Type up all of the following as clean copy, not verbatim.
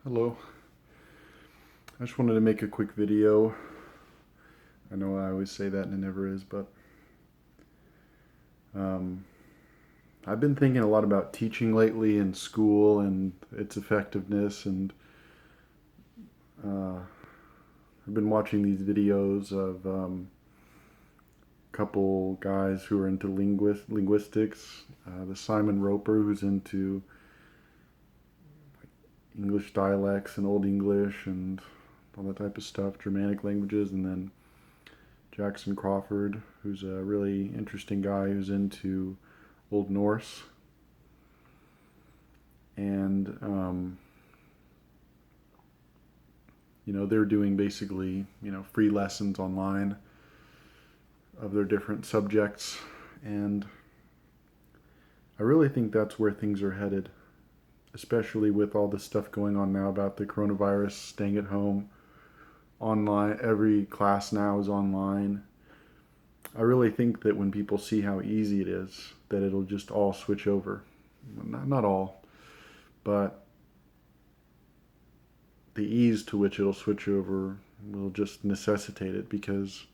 Hello. I just wanted to make a quick video. I know I always say that and it never is, but um, I've been thinking a lot about teaching lately in school and its effectiveness, and uh, I've been watching these videos of a couple guys who are into linguistics. The Simon Roper, who's into English dialects and Old English and all that type of stuff, Germanic languages, and then Jackson Crawford, who's a really interesting guy who's into Old Norse. And, they're doing basically, free lessons online of their different subjects. And I really think that's where things are headed, especially with all the stuff going on now about the coronavirus, staying at home, online. Every class now is online. I really think that when people see how easy it is, that it'll just all switch over. Not all, but the ease to which it'll switch over will just necessitate it, because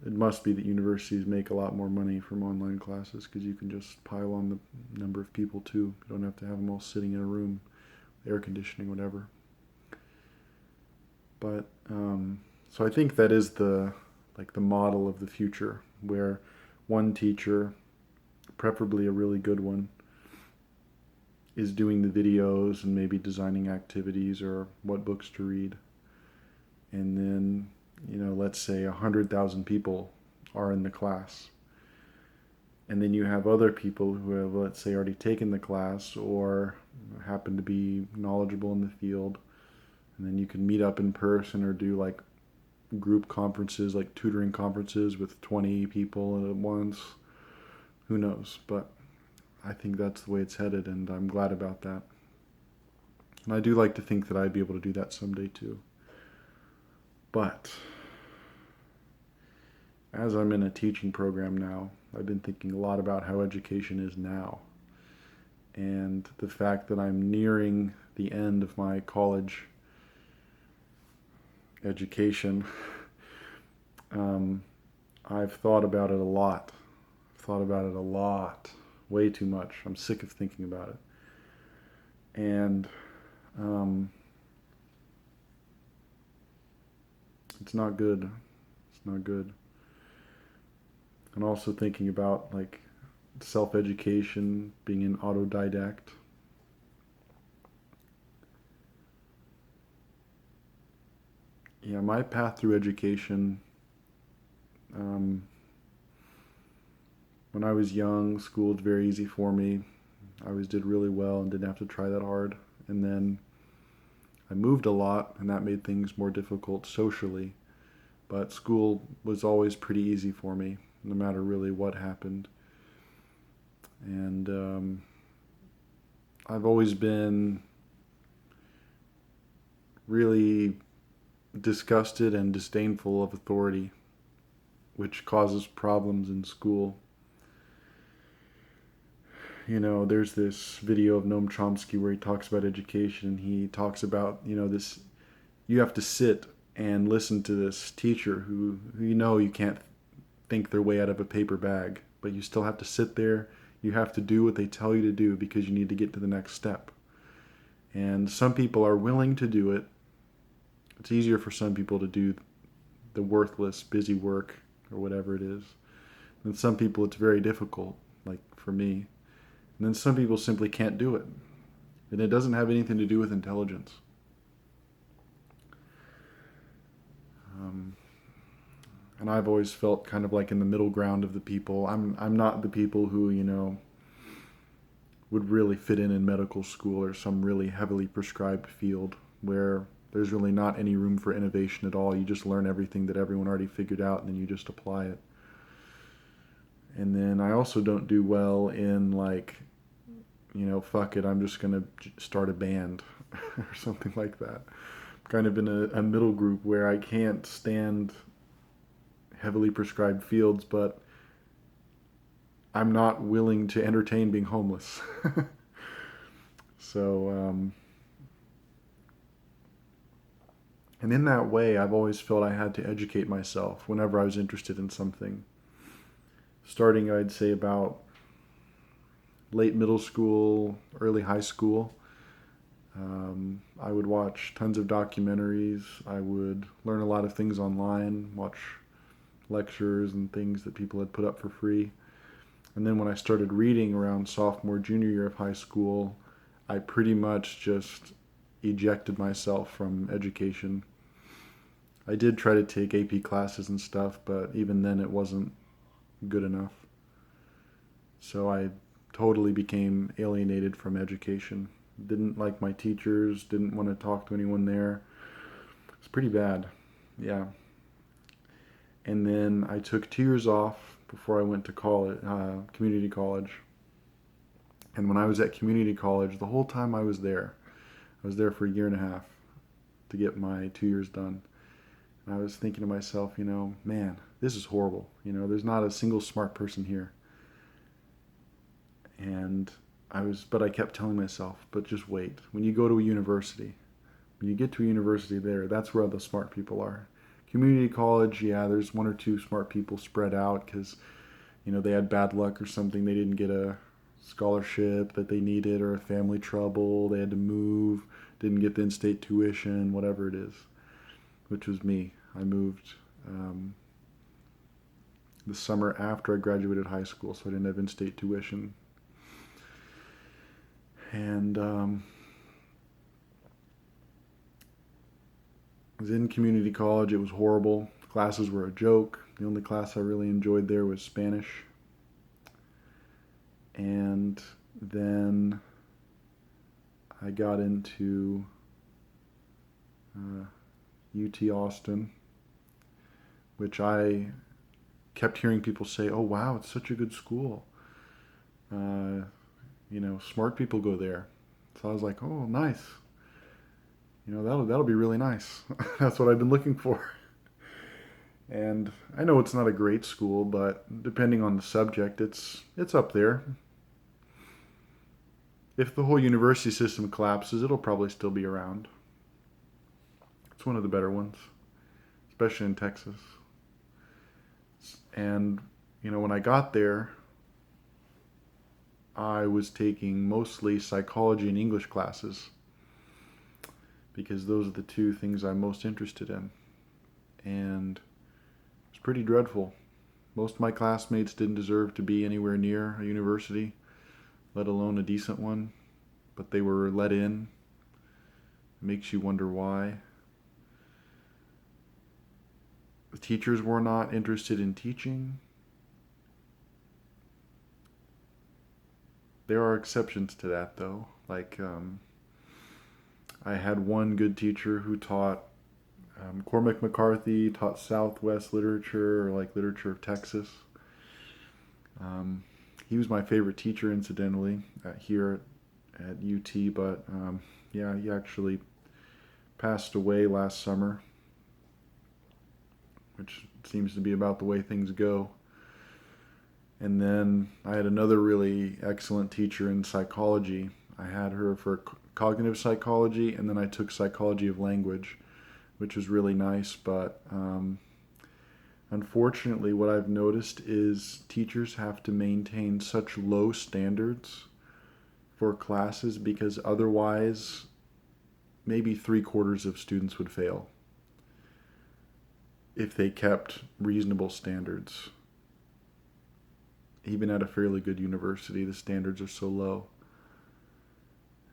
it must be that universities make a lot more money from online classes, because you can just pile on the number of people too. You don't have to have them all sitting in a room, air conditioning, whatever. But so I think that is the model of the future, where one teacher, preferably a really good one, is doing the videos and maybe designing activities or what books to read. And then, let's say 100,000 people are in the class. And then you have other people who have, let's say, already taken the class or happen to be knowledgeable in the field. And then you can meet up in person or do like group conferences, like tutoring conferences with 20 people at once. Who knows? But I think that's the way it's headed, and I'm glad about that. And I do like to think that I'd be able to do that someday too. But as I'm in a teaching program now, I've been thinking a lot about how education is now. And the fact that I'm nearing the end of my college education, I've thought about it a lot. I've thought about it a lot. Way too much. I'm sick of thinking about it. And it's not good. It's not good. And also thinking about like self-education, being an autodidact. Yeah, my path through education, when I was young, school was very easy for me. I always did really well and didn't have to try that hard. And then I moved a lot, and that made things more difficult socially. But school was always pretty easy for me, no matter really what happened. And I've always been really disgusted and disdainful of authority, which causes problems in school. There's this video of Noam Chomsky where he talks about education, and he talks about, this, you have to sit and listen to this teacher who you can't think their way out of a paper bag, but you still have to sit there. You have to do what they tell you to do because you need to get to the next step. And some people are willing to do it. It's easier for some people to do the worthless, busy work or whatever it is. And some people it's very difficult, like for me. And then some people simply can't do it. And it doesn't have anything to do with intelligence. And I've always felt kind of like in the middle ground of the people. I'm not the people who, would really fit in medical school or some really heavily prescribed field where there's really not any room for innovation at all. You just learn everything that everyone already figured out, and then you just apply it. And then I also don't do well in like, fuck it, I'm just going to start a band or something like that. I'm kind of in a middle group where I can't stand heavily prescribed fields, but I'm not willing to entertain being homeless. So And in that way, I've always felt I had to educate myself whenever I was interested in something. Starting, I'd say, about late middle school, early high school, I would watch tons of documentaries. I would learn a lot of things online, watch lectures and things that people had put up for free. And then when I started reading around sophomore, junior year of high school, I pretty much just ejected myself from education. I did try to take AP classes and stuff, but even then it wasn't good enough. So I totally became alienated from education. Didn't like my teachers, didn't want to talk to anyone there. It's pretty bad. Yeah. And then I took 2 years off before I went to college, community college. And when I was at community college, the whole time I was there for a year and a half to get my 2 years done. And I was thinking to myself, man, this is horrible. There's not a single smart person here. And but I kept telling myself, but just wait. When you go to a university, when you get to a university there, that's where all the smart people are. Community college, yeah, there's one or two smart people spread out because, they had bad luck or something. They didn't get a scholarship that they needed or a family trouble. They had to move, didn't get the in-state tuition, whatever it is, which was me. I moved the summer after I graduated high school, so I didn't have in-state tuition. And I was in community college. It was horrible. Classes were a joke. The only class I really enjoyed there was Spanish. And then I got into UT Austin, which I kept hearing people say, oh, wow, it's such a good school. Smart people go there. So I was like, oh, nice. That'll be really nice. That's what I've been looking for. And I know it's not a great school, but depending on the subject, it's up there. If the whole university system collapses, it'll probably still be around. It's one of the better ones, especially in Texas. And, when I got there, I was taking mostly psychology and English classes because those are the two things I'm most interested in. And it was pretty dreadful. Most of my classmates didn't deserve to be anywhere near a university, let alone a decent one, but they were let in. It makes you wonder why. The teachers were not interested in teaching. There are exceptions to that, though. Like, I had one good teacher who taught Cormac McCarthy, taught Southwest literature, or like literature of Texas. He was my favorite teacher, incidentally, here at UT, but yeah, he actually passed away last summer, which seems to be about the way things go. And then I had another really excellent teacher in psychology. I had her for cognitive psychology, and then I took psychology of language, which was really nice. But unfortunately, what I've noticed is teachers have to maintain such low standards for classes because otherwise maybe 3/4 of students would fail if they kept reasonable standards. Even at a fairly good university, the standards are so low.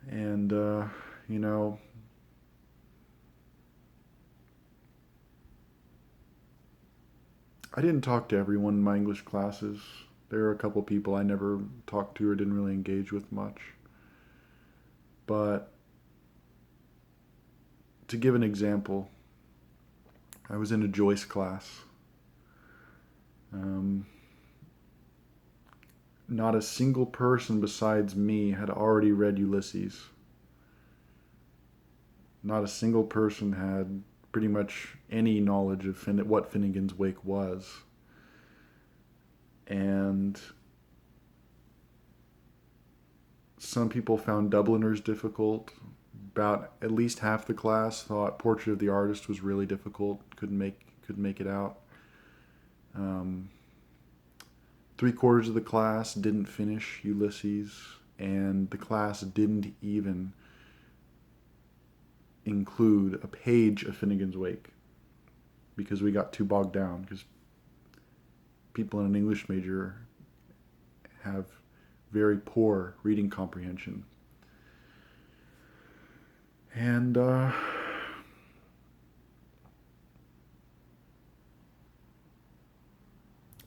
And, I didn't talk to everyone in my English classes. There are a couple people I never talked to or didn't really engage with much. But to give an example, I was in a Joyce class. Not a single person besides me had already read Ulysses. Not a single person had pretty much any knowledge of what Finnegan's Wake was. And some people found Dubliners difficult. about at least half the class thought Portrait of the Artist was really difficult. Couldn't make it out. 3/4 of the class didn't finish Ulysses, and the class didn't even include a page of Finnegan's Wake because we got too bogged down, because people in an English major have very poor reading comprehension. And yeah,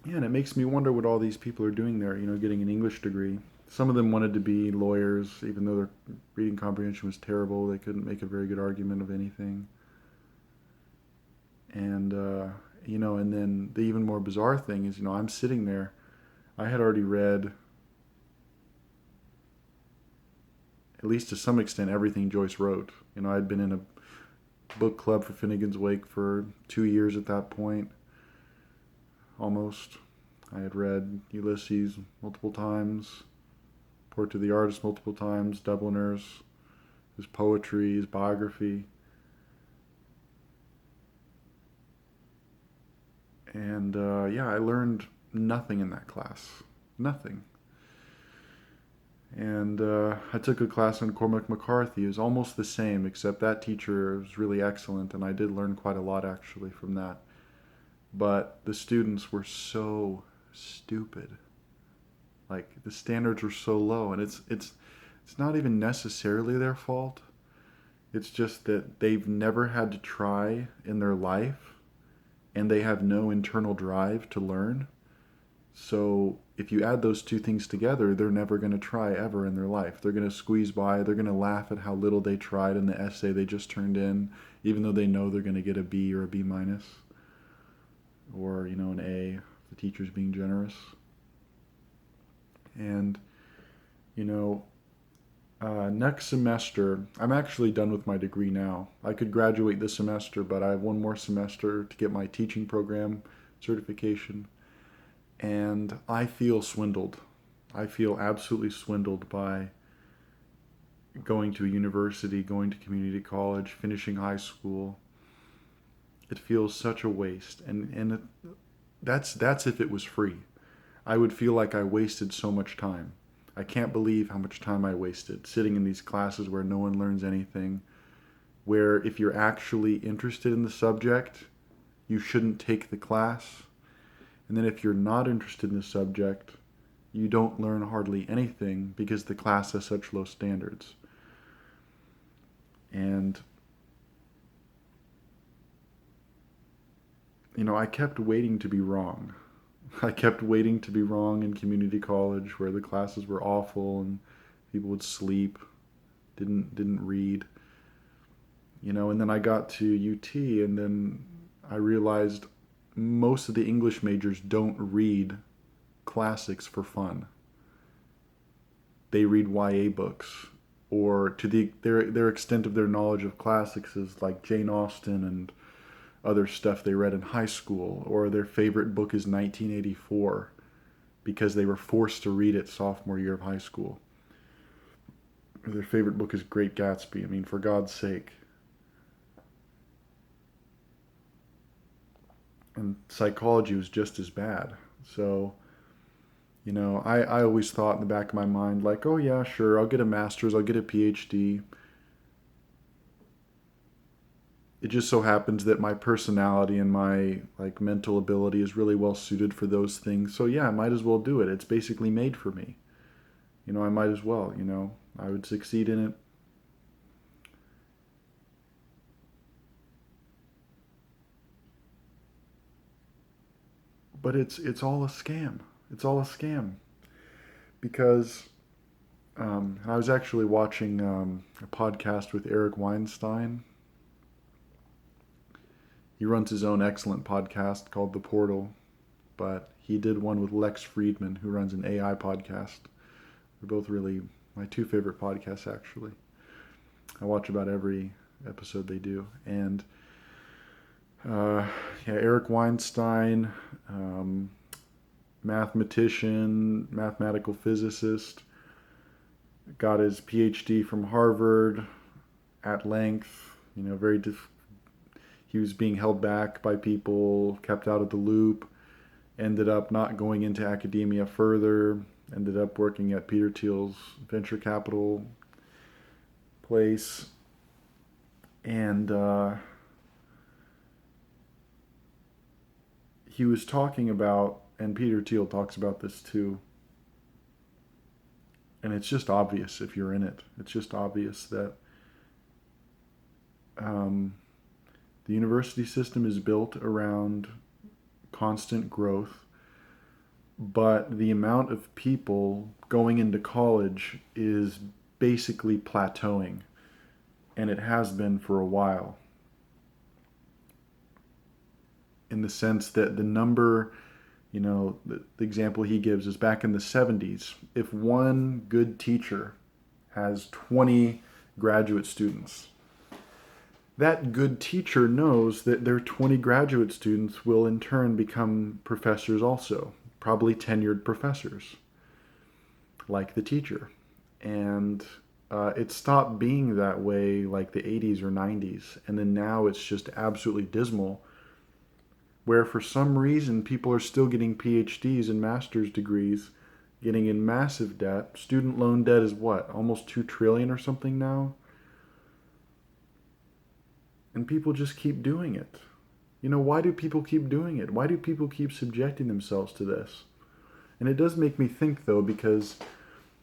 and it makes me wonder what all these people are doing there, getting an English degree. Some of them wanted to be lawyers, even though their reading comprehension was terrible. They couldn't make a very good argument of anything. And, and then the even more bizarre thing is, I'm sitting there. I had already read, at least to some extent, everything Joyce wrote. I'd been in a book club for Finnegan's Wake for 2 years at that point, almost. I had read Ulysses multiple times, Portrait of the Artist multiple times, Dubliners, his poetry, his biography. And yeah, I learned nothing in that class. Nothing. And I took a class on Cormac McCarthy. It was almost the same, except that teacher was really excellent, and I did learn quite a lot actually from that. But the students were so stupid. Like, the standards were so low, and it's not even necessarily their fault. It's just that they've never had to try in their life, and they have no internal drive to learn. So if you add those two things together, they're never going to try ever in their life. They're going to squeeze by. They're going to laugh at how little they tried in the essay they just turned in, even though they know they're going to get a B or a B minus, or an A if the teacher's being generous. And next semester, I'm actually done with my degree now. I could graduate this semester, but I have one more semester to get my teaching program certification. And I feel swindled. I feel absolutely swindled by going to a university, going to community college, finishing high school. It feels such a waste. And that's if it was free. I would feel like I wasted so much time. I can't believe how much time I wasted sitting in these classes where no one learns anything, where if you're actually interested in the subject, you shouldn't take the class. And then if you're not interested in the subject, you don't learn hardly anything because the class has such low standards. And, I kept waiting to be wrong. I kept waiting to be wrong in community college, where the classes were awful and people would sleep, didn't read. And then I got to UT, and then I realized most of the English majors don't read classics for fun. They read YA books, or to their extent of their knowledge of classics is like Jane Austen and other stuff they read in high school, or their favorite book is 1984 because they were forced to read it sophomore year of high school. Or their favorite book is Great Gatsby. I mean, for God's sake. And psychology was just as bad. So, I always thought in the back of my mind, like, oh yeah, sure, I'll get a master's, I'll get a PhD. It just so happens that my personality and my mental ability is really well suited for those things. So yeah, I might as well do it. It's basically made for me. I might as well, I would succeed in it. But it's all a scam. It's all a scam. Because I was actually watching a podcast with Eric Weinstein. He runs his own excellent podcast called The Portal, but he did one with Lex Friedman, who runs an AI podcast. They're both really my two favorite podcasts, actually. I watch about every episode they do. And yeah, Eric Weinstein, mathematician, mathematical physicist, got his PhD from Harvard, at length, he was being held back by people, kept out of the loop, ended up not going into academia further, ended up working at Peter Thiel's venture capital place. And he was talking about, and Peter Thiel talks about this too, and it's just obvious if you're in it. It's just obvious that the university system is built around constant growth, but the amount of people going into college is basically plateauing, and it has been for a while. In the sense that the number, the example he gives is back in the 70s, if one good teacher has 20 graduate students, that good teacher knows that their 20 graduate students will in turn become professors also, probably tenured professors, like the teacher. And it stopped being that way like the 80s or 90s, and then now it's just absolutely dismal, where for some reason people are still getting PhDs and master's degrees, getting in massive debt. Student loan debt is what, almost 2 trillion or something now? And people just keep doing it. Why do people keep doing it? Why do people keep subjecting themselves to this? And it does make me think, though, because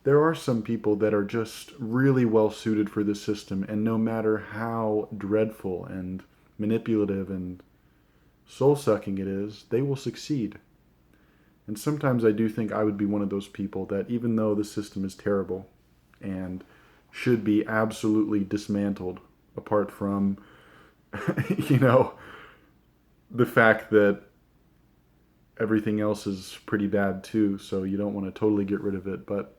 there are some people that are just really well suited for this system, and no matter how dreadful and manipulative and soul-sucking it is, they will succeed. And sometimes I do think I would be one of those people that, even though the system is terrible and should be absolutely dismantled, apart from the fact that everything else is pretty bad too, so you don't want to totally get rid of it, but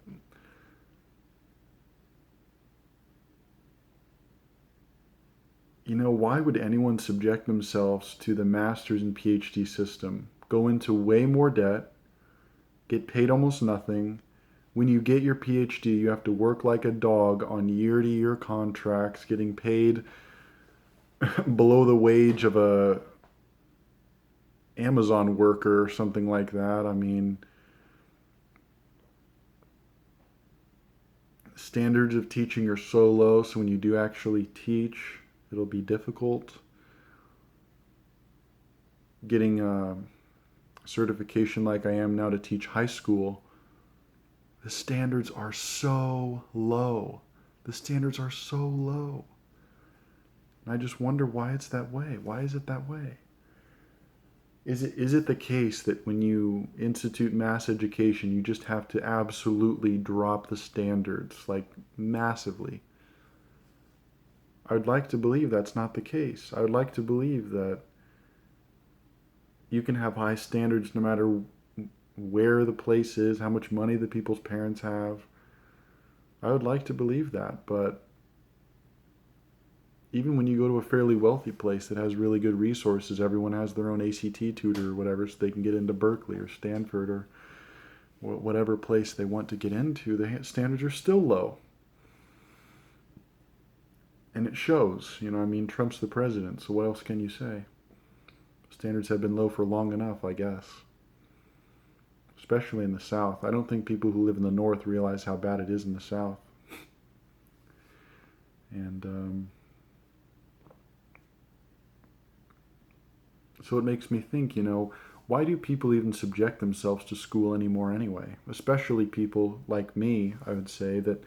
why would anyone subject themselves to the master's and PhD system, go into way more debt, get paid almost nothing? When you get your PhD, you have to work like a dog on year-to-year contracts, getting paid below the wage of a Amazon worker or something like that. I mean, standards of teaching are so low, so when you do actually teach, it'll be difficult. Getting a certification like I am now to teach high school, the standards are so low. The standards are so low. And I just wonder why it's that way. Why is it that way? Is it the case that when you institute mass education, you just have to absolutely drop the standards, like massively? I would like to believe that's not the case. I would like to believe that you can have high standards no matter where the place is, how much money the people's parents have. I would like to believe that, but even when you go to a fairly wealthy place that has really good resources, everyone has their own ACT tutor or whatever, so they can get into Berkeley or Stanford or whatever place they want to get into, the standards are still low. And it shows, Trump's the president, so what else can you say? Standards have been low for long enough, I guess. Especially in the South. I don't think people who live in the North realize how bad it is in the South. And so it makes me think, why do people even subject themselves to school anymore anyway? Especially people like me, I would say, that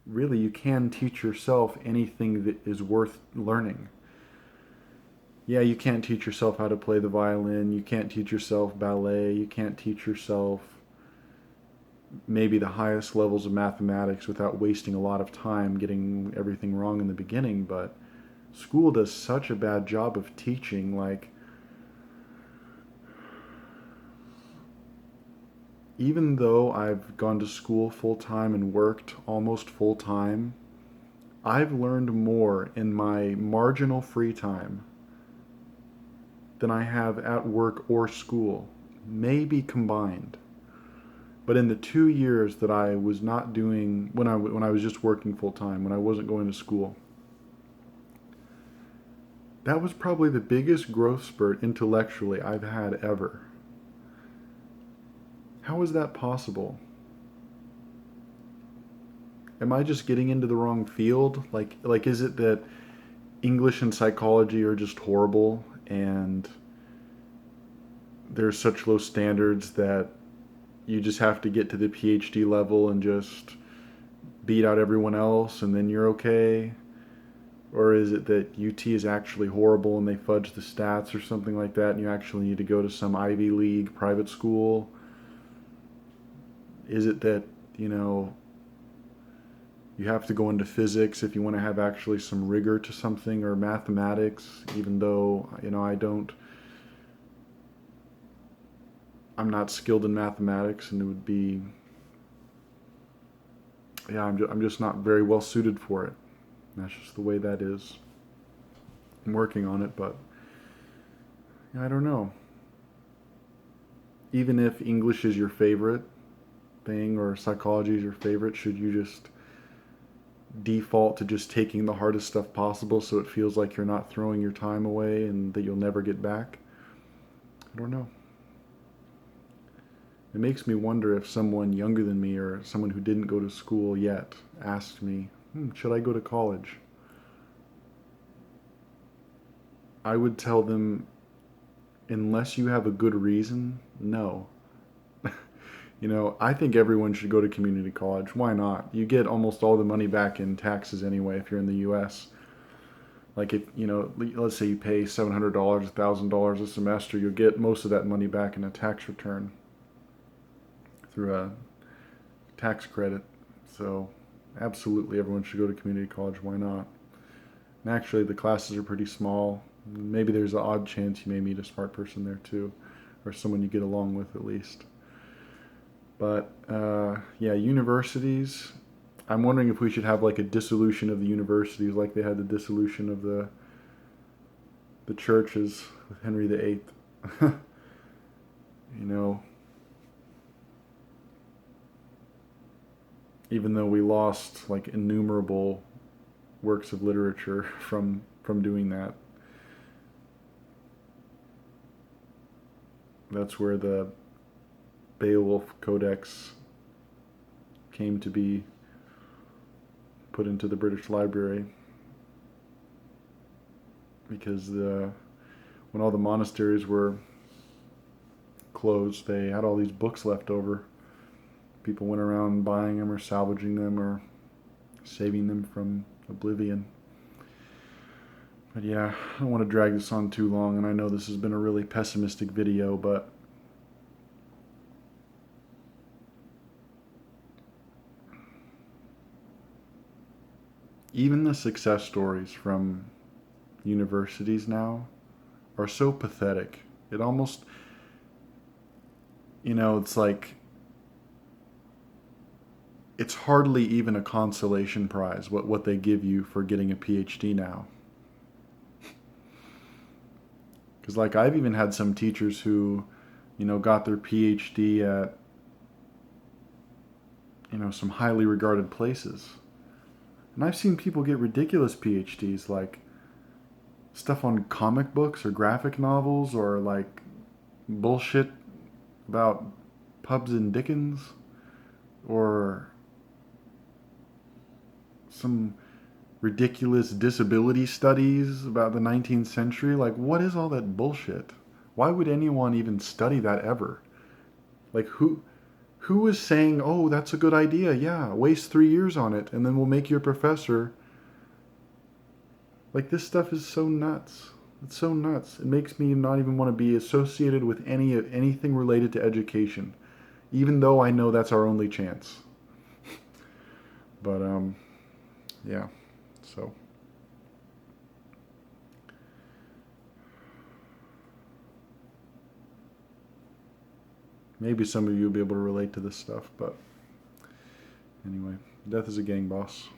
really you can teach yourself anything that is worth learning. Yeah, you can't teach yourself how to play the violin, you can't teach yourself ballet, you can't teach yourself maybe the highest levels of mathematics without wasting a lot of time getting everything wrong in the beginning, but school does such a bad job of teaching, like, even though I've gone to school full-time and worked almost full-time, I've learned more in my marginal free time than I have at work or school, maybe combined. But in the 2 years that I was not doing, when I was just working full-time, when I wasn't going to school, That was probably the biggest growth spurt intellectually I've had ever. How is that possible? Am I just getting into the wrong field? Like is it that English and psychology are just horrible and there's such low standards that you just have to get to the PhD level and just beat out everyone else and then you're okay? Or is it that UT is actually horrible and they fudge the stats or something like that and you actually need to go to some Ivy League private school? Is it that, you have to go into physics if you want to have actually some rigor to something, or mathematics, even though, I'm not skilled in mathematics and it would be, I'm just not very well suited for it. That's just the way that is. I'm working on it, but I don't know. Even if English is your favorite thing or psychology is your favorite, should you just default to just taking the hardest stuff possible so it feels like you're not throwing your time away and that you'll never get back? I don't know. It makes me wonder if someone younger than me or someone who didn't go to school yet asked me, should I go to college? I would tell them, unless you have a good reason, no. I think everyone should go to community college. Why not? You get almost all the money back in taxes anyway if you're in the US. Like if, let's say you pay $700, $1,000 a semester, you'll get most of that money back in a tax return through a tax credit. So absolutely everyone should go to community college. Why not? And actually the classes are pretty small. Maybe there's an odd chance you may meet a smart person there too, or someone you get along with at least. But universities, I'm wondering if we should have like a dissolution of the universities like they had the dissolution of the churches with Henry VIII. Even though we lost like innumerable works of literature from doing that. That's where the Beowulf Codex came to be put into the British Library, because when all the monasteries were closed, they had all these books left over. People went around buying them or salvaging them or saving them from oblivion. But yeah, I don't want to drag this on too long, and I know this has been a really pessimistic video, but even the success stories from universities now are so pathetic. It almost, it's like, it's hardly even a consolation prize what they give you for getting a PhD now. Because like I've even had some teachers who, got their PhD at, some highly regarded places. And I've seen people get ridiculous PhDs, like stuff on comic books or graphic novels, or like bullshit about pubs and Dickens, or some ridiculous disability studies about the 19th century. Like, what is all that bullshit? Why would anyone even study that ever? Like, who is saying, oh, that's a good idea, yeah, waste 3 years on it, and then we'll make you a professor? Like, this stuff is so nuts. It's so nuts. It makes me not even want to be associated with anything related to education, even though I know that's our only chance. But, yeah, so. Maybe some of you will be able to relate to this stuff, but anyway, death is a gang boss.